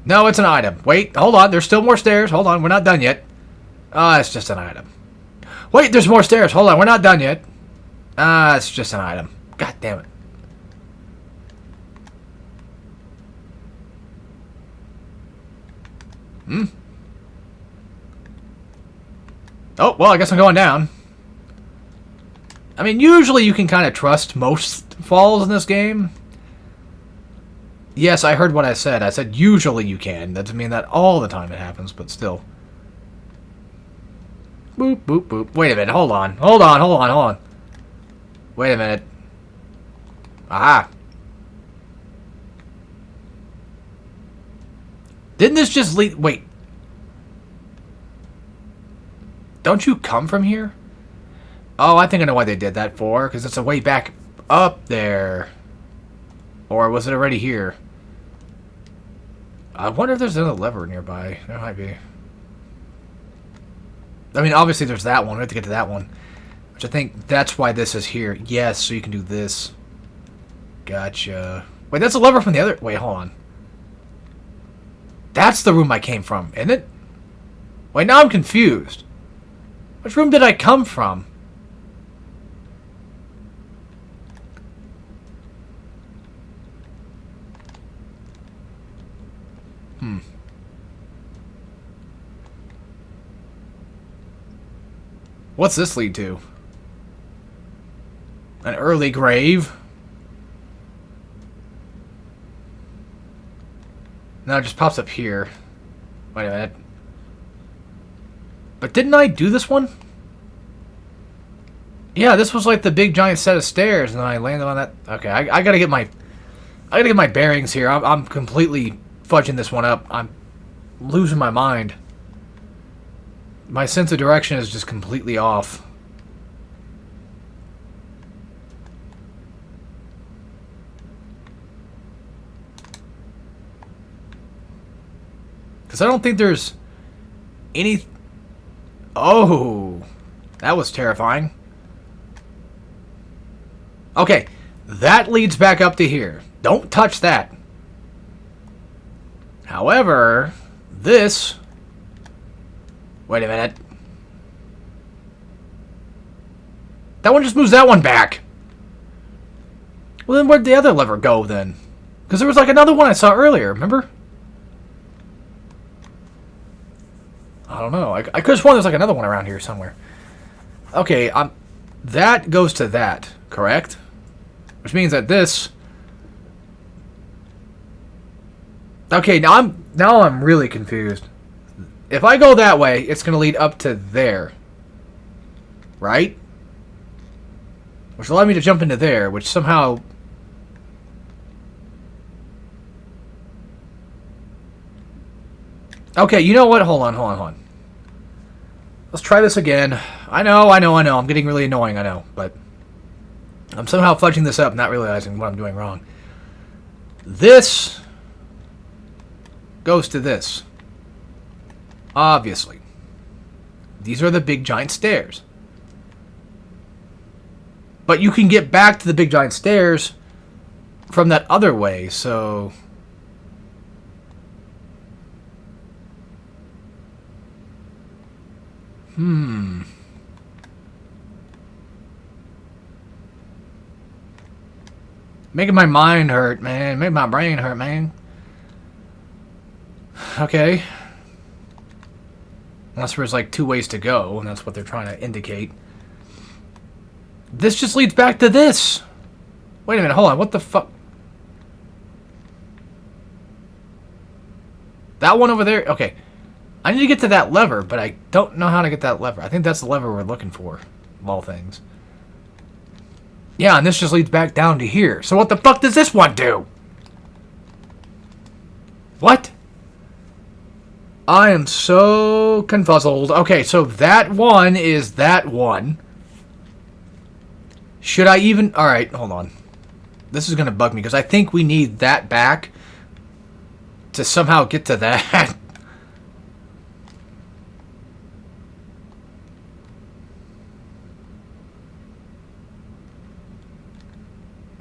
No, it's an item. Wait, hold on. There's still more stairs. Hold on. We're not done yet. It's just an item. Wait, there's more stairs. Hold on. We're not done yet. It's just an item. God damn it. Oh, well, I guess I'm going down. I mean, usually you can kind of trust most falls in this game. Yes, I heard what I said. I said usually you can. That doesn't mean that all the time it happens, but still. Boop, boop, boop. Wait a minute. Hold on. Hold on, hold on, hold on. Wait a minute. Aha. Didn't this just lead... Wait. Don't you come from here? Oh, I think I know why they did that for. Because it's a way back up there. Or was it already here? I wonder if there's another lever nearby. There might be. I mean, obviously there's that one. We have to get to that one. Which I think that's why this is here. Yes, so you can do this. Gotcha. Wait, that's a lever from the other... Wait, hold on. That's the room I came from, isn't it? Wait, now I'm confused. Which room did I come from? What's this lead to? An early grave? No, it just pops up here. Wait a minute. But didn't I do this one? Yeah, this was like the big giant set of stairs, and then I landed on that. Okay, I gotta get my bearings here. I'm completely fudging this one up. I'm losing my mind. My sense of direction is just completely off. Because I don't think there's any... Oh, that was terrifying. Okay, that leads back up to here. Don't touch that. However, this... Wait a minute. That one just moves that one back. Well, then where'd the other lever go, then? Because there was like another one I saw earlier, remember? I don't know. I could have sworn there's like another one around here somewhere. Okay, that goes to that, correct? Which means that this... Okay, now I'm really confused. If I go that way, it's going to lead up to there. Right? Which will allow me to jump into there, which somehow... Okay, you know what? Hold on. Let's try this again. I know. I'm getting really annoying, I know. But I'm somehow fudging this up, not realizing what I'm doing wrong. This goes to this. Obviously. These are the big giant stairs. But you can get back to the big giant stairs from that other way, so... Making my mind hurt, man. Making my brain hurt, man. Okay. Unless there's like 2 ways to go, and that's what they're trying to indicate. This just leads back to this. Wait a minute, hold on. What the fuck? That one over there? Okay. I need to get to that lever, but I don't know how to get that lever. I think that's the lever we're looking for, of all things. Yeah, and this just leads back down to here. So what the fuck does this one do? What? I am so confuzzled. Okay, so that one is that one. Should I even... Alright, hold on. This is going to bug me, because I think we need that back to somehow get to that.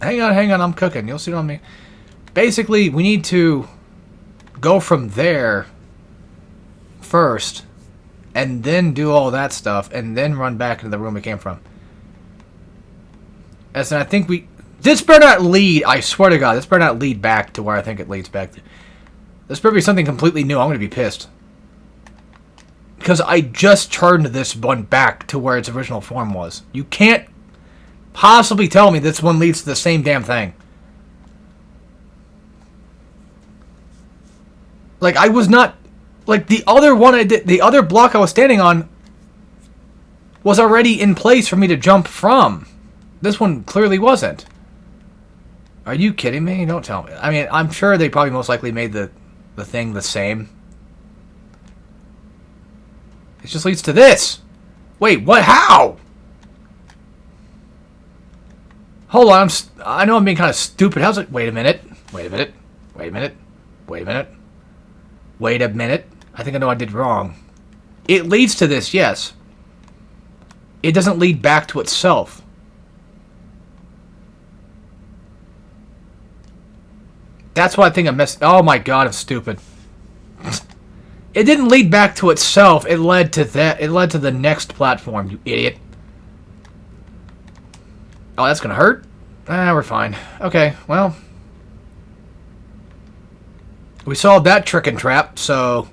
Hang on, I'm cooking. You'll see what I mean. Basically, we need to go from there first, and then do all that stuff, and then run back into the room we came from. As in, I think we... This better not lead, I swear to God, this better not lead back to where I think it leads back to. This better be something completely new. I'm going to be pissed. Because I just turned this one back to where its original form was. You can't possibly tell me this one leads to the same damn thing. Like, I was not... Like, the other one I did... The other block I was standing on was already in place for me to jump from. This one clearly wasn't. Are you kidding me? Don't tell me. I mean, I'm sure they probably most likely made the thing the same. It just leads to this. Wait, what? How? Hold on. I know I'm being kind of stupid. How's it? Wait a minute. Wait a minute. Wait a minute. Wait a minute. Wait a minute. I think I know I did wrong. It leads to this, yes. It doesn't lead back to itself. That's why I think I messed... Oh my God, I'm stupid. It didn't lead back to itself. It led to that. It led to the next platform, you idiot. Oh, that's gonna hurt? Ah, we're fine. Okay, well. We solved that trick and trap, so...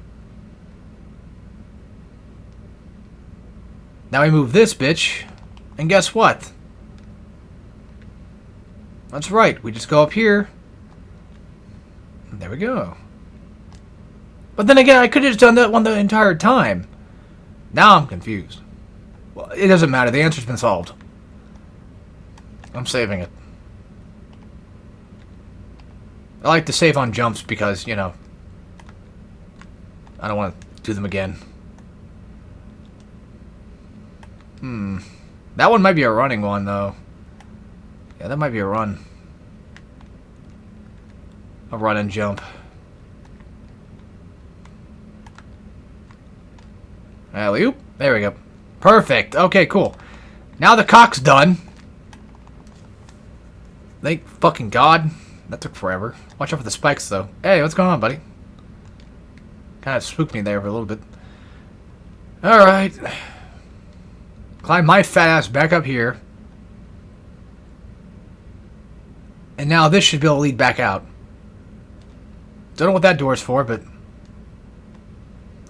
Now we move this bitch. And guess what? That's right. We just go up here. There we go. But then again, I could have just done that one the entire time. Now I'm confused. Well, it doesn't matter. The answer's been solved. I'm saving it. I like to save on jumps because, you know, I don't want to do them again. That one might be a running one, though. Yeah, that might be a run. A run and jump. Alley-oop. There we go. Perfect. Okay, cool. Now the cock's done. Thank fucking God. That took forever. Watch out for the spikes, though. Hey, what's going on, buddy? Kind of spooked me there for a little bit. Alright. Climb my fat ass back up here. And now this should be able to lead back out. Don't know what that door's for, but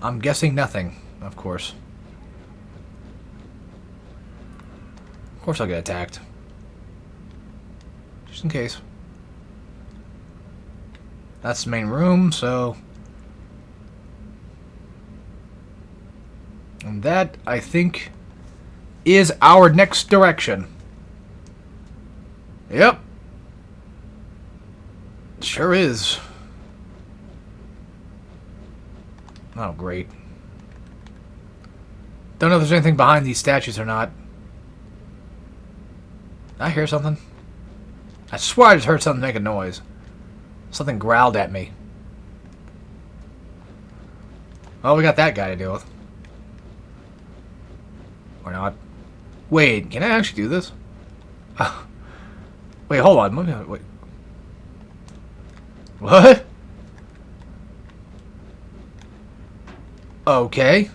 I'm guessing nothing, of course. Of course I'll get attacked. Just in case. That's the main room, so... And that, I think, is our next direction. Yep. Sure is. Oh, great. Don't know if there's anything behind these statues or not. Did I hear something? I swear I just heard something make a noise. Something growled at me. Well, we got that guy to deal with. Or not. Wait, can I actually do this? Wait, hold on. Wait. What? Okay.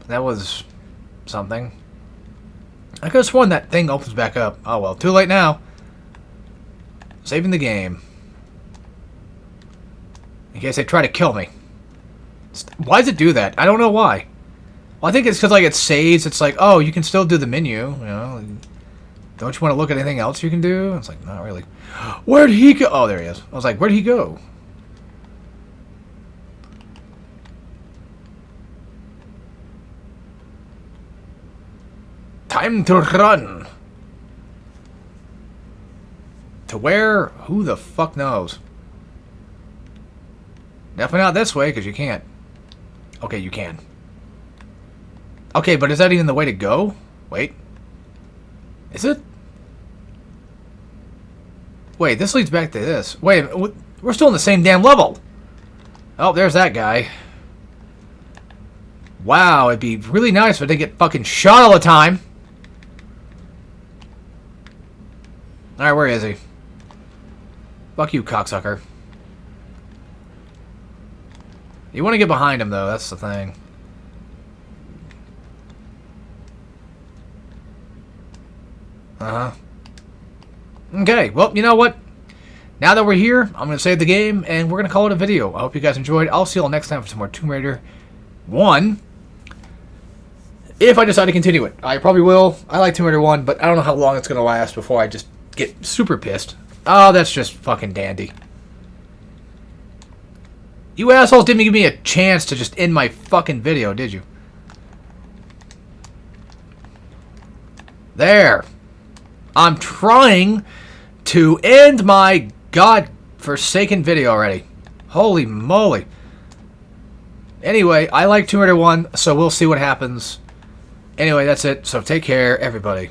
That was something. I could have sworn that thing opens back up. Oh well, too late now. Saving the game. In case they try to kill me. Why does it do that? I don't know why. Well, I think it's because like it saves. It's like, oh, you can still do the menu. You know, don't you want to look at anything else you can do? It's like, not really. Where'd he go? Oh, there he is. I was like, where'd he go? Time to run. To where? Who the fuck knows? Definitely not this way, because you can't. Okay, you can. Okay, but is that even the way to go? Wait. Is it? Wait, this leads back to this. Wait, we're still in the same damn level. Oh, there's that guy. Wow, it'd be really nice if I didn't get fucking shot all the time. Alright, where is he? Fuck you, cocksucker. You want to get behind him, though. That's the thing. Uh-huh. Okay, well, you know what? Now that we're here, I'm going to save the game, and we're going to call it a video. I hope you guys enjoyed. I'll see you all next time for some more Tomb Raider 1. If I decide to continue it. I probably will. I like Tomb Raider 1, but I don't know how long it's going to last before I just get super pissed. Oh, that's just fucking dandy. You assholes didn't give me a chance to just end my fucking video, did you? There. I'm trying to end my god-forsaken video already. Holy moly. Anyway, I like Tomb Raider 1, so we'll see what happens. Anyway, that's it. So take care, everybody.